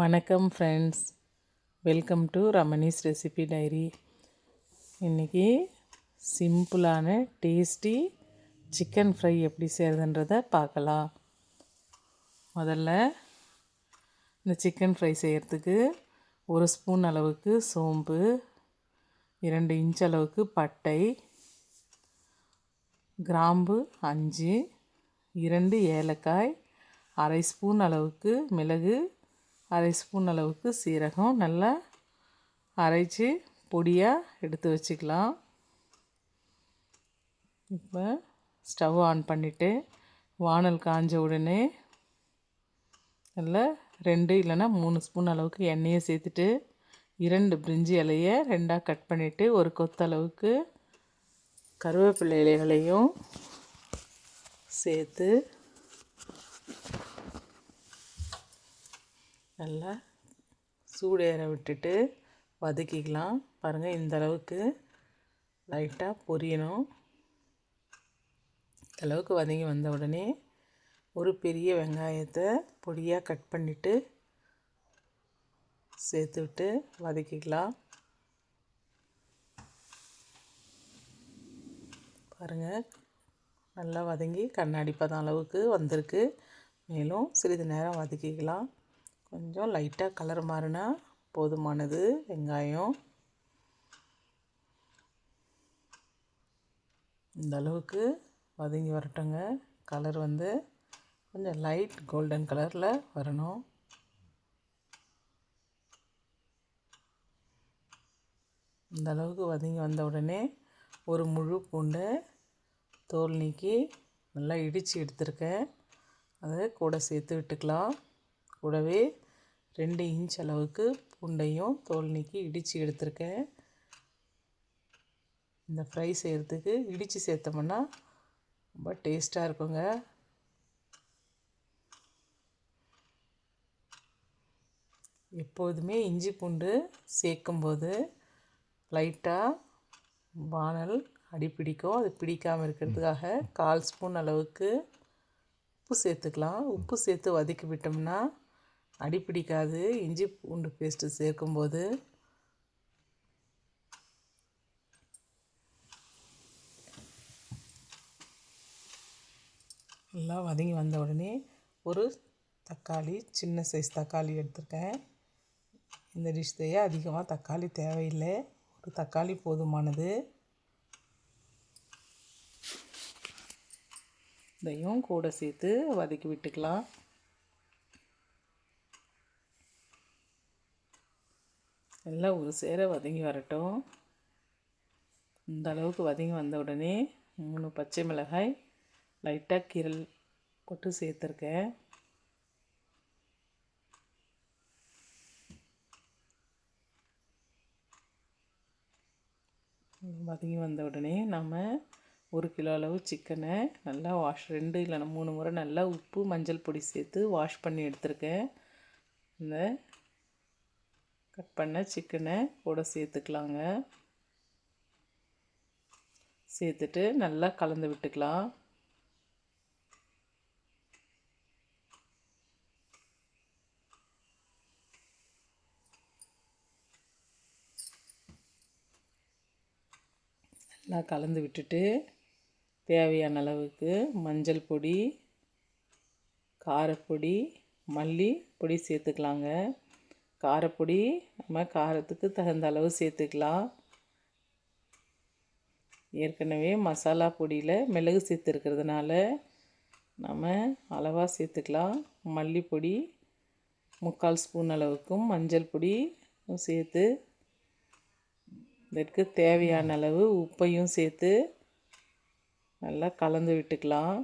வணக்கம் friends, welcome to Ramani's recipe diary. இன்றைக்கி சிம்பிளான டேஸ்டி சிக்கன் ஃப்ரை எப்படி செய்கிறதுன்றதை பார்க்கலாம். முதல்ல இந்த சிக்கன் ஃப்ரை செய்கிறதுக்கு 1 ஸ்பூன் அளவுக்கு சோம்பு, 2 இன்ச் அளவுக்கு பட்டை, கிராம்பு 5, 2 ஏலக்காய், 1/2 ஸ்பூன் அளவுக்கு மிளகு, 1/2 ஸ்பூன் அளவுக்கு சீரகம் நல்லா அரைச்சி பொடியாக எடுத்து வச்சுக்கலாம். இப்போ ஸ்டவ் ஆன் பண்ணிவிட்டு வானல் காஞ்ச உடனே நல்லா 2 இல்லைன்னா 3 ஸ்பூன் அளவுக்கு எண்ணெயை சேர்த்துட்டு 2 பிரிஞ்சி இலையை 2ஆக கட் பண்ணிவிட்டு ஒரு கொத்தளவுக்கு கருவேப்பிலை இலைகளையும் சேர்த்து நல்லா சூடேற விட்டுட்டு வதக்கிக்கலாம். பாருங்கள், இந்த அளவுக்கு லைட்டாக பொரியணும். இந்த அளவுக்கு வதங்கி வந்த உடனே ஒரு பெரிய வெங்காயத்தை பொடியாக கட் பண்ணிவிட்டு சேர்த்து விட்டு வதக்கிக்கலாம். பாருங்கள், நல்லா வதங்கி கண்ணாடி பதம் அளவுக்கு வந்திருக்கு. மேலும் சிறிது நேரம் வதக்கிக்கலாம். கொஞ்சம் லைட்டாக கலர் மாறினா போதுமானது. வெங்காயம் இந்த அளவுக்கு வதங்கி வரட்டுங்க. கலர் கொஞ்சம் லைட் கோல்டன் கலரில் வரணும். இந்த அளவுக்கு வதங்கி வந்த உடனே ஒரு முழு பூண்டை தோல் நீக்கி நல்லா இடித்து எடுத்துருக்கேன். அதை கூட சேர்த்து விட்டுக்கலாம். கூடவே 2 இன்ச் அளவுக்கு பூண்டையும் தோல் நீக்கி இடித்து எடுத்துருக்கேன். இந்த ஃப்ரை செய்கிறதுக்கு இடித்து சேர்த்தோம்னா ரொம்ப டேஸ்ட்டாக இருக்குங்க. எப்போதுமே இஞ்சி பூண்டு சேர்க்கும்போது லைட்டாக வானல் அடி பிடிக்கும். அது பிடிக்காமல் இருக்கிறதுக்காக 1/4 ஸ்பூன் அளவுக்கு உப்பு சேர்த்துக்கலாம். உப்பு சேர்த்து வதக்கி விட்டோம்னா அடி பிடிக்காது. இஞ்சி பூண்டு பேஸ்ட்டு சேர்க்கும்போது எல்லாம் வதங்கி வந்த உடனே ஒரு தக்காளி, சின்ன சைஸ் தக்காளி எடுத்துருக்கேன். இந்த டிஷ் செய்ய அதிகமாக தக்காளி தேவையில்லை, ஒரு தக்காளி போதுமானது. இதையும் கூட சேர்த்து வதக்கி விட்டுக்கலாம். எல்லாம் ஒரு சேர வதங்கி வரட்டும். இந்த அளவுக்கு வதங்கி வந்த உடனே 3 பச்சை மிளகாய் லைட்டாக கீரல் போட்டு சேர்த்துருக்கேன். வதங்கி வந்த உடனே நம்ம 1 கிலோ அளவு சிக்கனை நல்லா 2 இல்லைன்னா 3 முறை நல்லா உப்பு மஞ்சள் பொடி சேர்த்து வாஷ் பண்ணி எடுத்துருக்கேன். இந்த கட் பண்ண சிக்கனை கூட சேர்த்துக்கலாங்க. சேர்த்துட்டு நல்லா கலந்து விட்டுக்கலாம். நல்லா கலந்து விட்டுட்டு தேவையான அளவுக்கு மஞ்சள் பொடி, காரப்பொடி, மல்லி பொடி சேர்த்துக்கலாங்க. காரப்பொடி நம்ம காரத்துக்கு தகுந்த அளவு சேர்த்துக்கலாம். ஏற்கனவே மசாலா பொடியில் மிளகு சேர்த்துருக்கிறதுனால நம்ம அளவாக சேர்த்துக்கலாம். மல்லிப்பொடி 3/4 ஸ்பூன் அளவுக்கும் மஞ்சள் பொடி சேர்த்து இதற்கு தேவையான அளவு உப்பையும் சேர்த்து நல்லா கலந்து விட்டுக்கலாம்.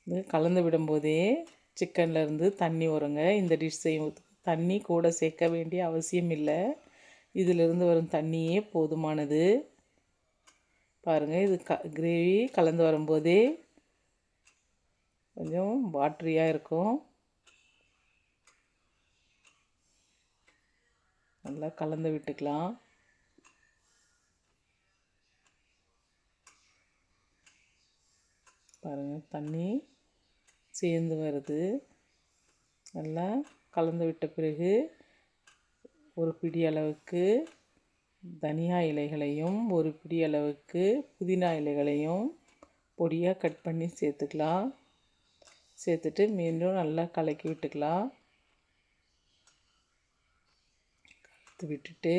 இது கலந்து விடும்போதே சிக்கன்லேருந்து தண்ணி வருங்க. இந்த டிஷ் செய்யும் தண்ணி கூட சேர்க்க வேண்டிய அவசியம் இல்லை. இதிலிருந்து வரும் தண்ணியே போதுமானது. பாருங்கள், இது கிரேவி கலந்து வரும்போதே கொஞ்சம் வாட்டரியாக இருக்கும். நல்லா கலந்து விட்டுக்கலாம். பாருங்கள் தண்ணி சேர்ந்து வருது. நல்லா கலந்து விட்ட பிறகு ஒரு பிடி அளவுக்கு தனியா இலைகளையும் ஒரு பிடி அளவுக்கு புதினா இலைகளையும் பொடியாக கட் பண்ணி சேர்த்துக்கலாம். சேர்த்துட்டு மீண்டும் நல்லா கலக்கி விட்டுக்கலாம். கலந்து விட்டுட்டு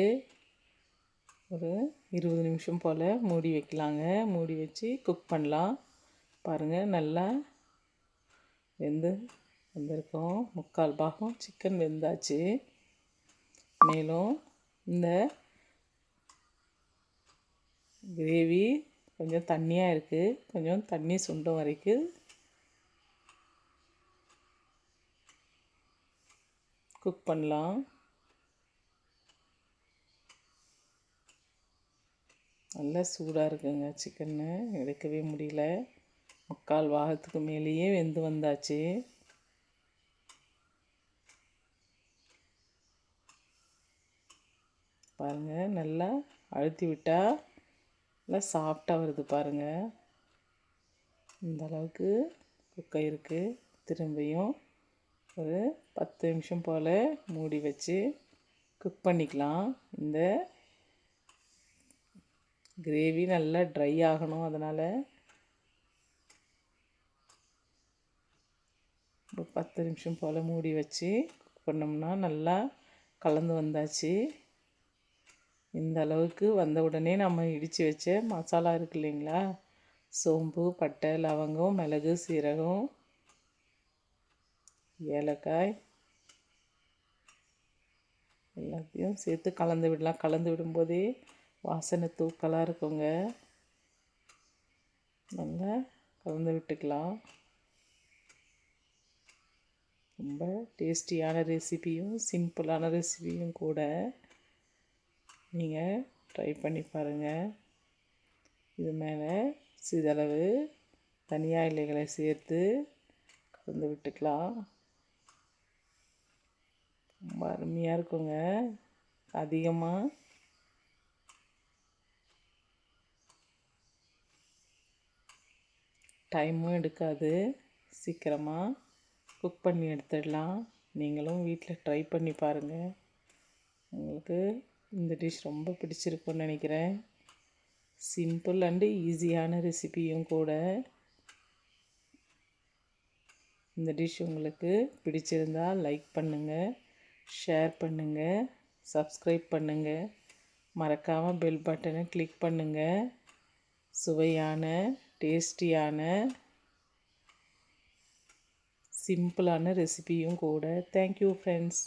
ஒரு 20 நிமிஷம் போல் மூடி வைக்கலாங்க. மூடி வச்சு குக் பண்ணலாம். பாருங்கள் நல்லா வெந்திருக்கோம். 3/4 பாகம் சிக்கன் வெந்தாச்சு. மேலும் இந்த கிரேவி கொஞ்சம் தண்ணியாக இருக்குது. கொஞ்சம் தண்ணி சுண்டும் வரைக்கும் குக் பண்ணலாம். நல்லா சூடாக இருக்குங்க சிக்கன்னு, எடுக்கவே முடியல. 3/4 பாகத்துக்கு மேலேயே வெந்து வந்தாச்சு. பாருங்கள் நல்லா அழுத்தி விட்டால் நல்லா சாஃப்டாக வருது பாருங்கள். இந்த அளவுக்கு குக் இருக்குது. திரும்பியும் ஒரு 10 நிமிஷம் போல் மூடி வச்சு குக் பண்ணிக்கலாம். இந்த கிரேவி நல்லா ட்ரை ஆகணும். அதனால் ஒரு 10 நிமிஷம் போல் மூடி வச்சு குக் பண்ணோம்னா நல்லா கலந்து வந்தாச்சு. இந்த அளவுக்கு வந்த உடனே நம்ம இடித்து வச்ச மசாலா இருக்கு இல்லைங்களா, சோம்பு, பட்டை, லவங்கம், மிளகு, சீரகம், ஏலக்காய் எல்லாத்தையும் சேர்த்து கலந்து விடலாம். கலந்து விடும்போதே வாசனை தூக்கலாக இருக்குங்க. நல்லா கலந்து விட்டுக்கலாம். ரொம்ப டேஸ்டியான ரெசிபியும் சிம்பிளான ரெசிபியும் கூட. நீங்கள் ட்ரை பண்ணி பாருங்கள். இது மேலே சிறிதளவு தனியா இலைகளை சேர்த்து கலந்து விட்டுக்கலாம். ரொம்ப அருமையாக இருக்குங்க. அதிகமாக டைமும் எடுக்காது. சீக்கிரமாக குக் பண்ணி எடுத்துடலாம். நீங்களும் வீட்டில் ட்ரை பண்ணி பாருங்கள். உங்களுக்கு இந்த டிஷ் ரொம்ப பிடிச்சிருக்குன்னு நினைக்கிறேன். சிம்பிள் அண்டு ஈஸியான ரெசிபியும் கூட. இந்த டிஷ் உங்களுக்கு பிடிச்சிருந்தால் லைக் பண்ணுங்கள், ஷேர் பண்ணுங்கள், சப்ஸ்கிரைப் பண்ணுங்கள். மறக்காமல் பெல் பட்டனை கிளிக் பண்ணுங்கள். சுவையான, டேஸ்டியான, சிம்பிளான ரெசிபியும் கூட. Thank you friends.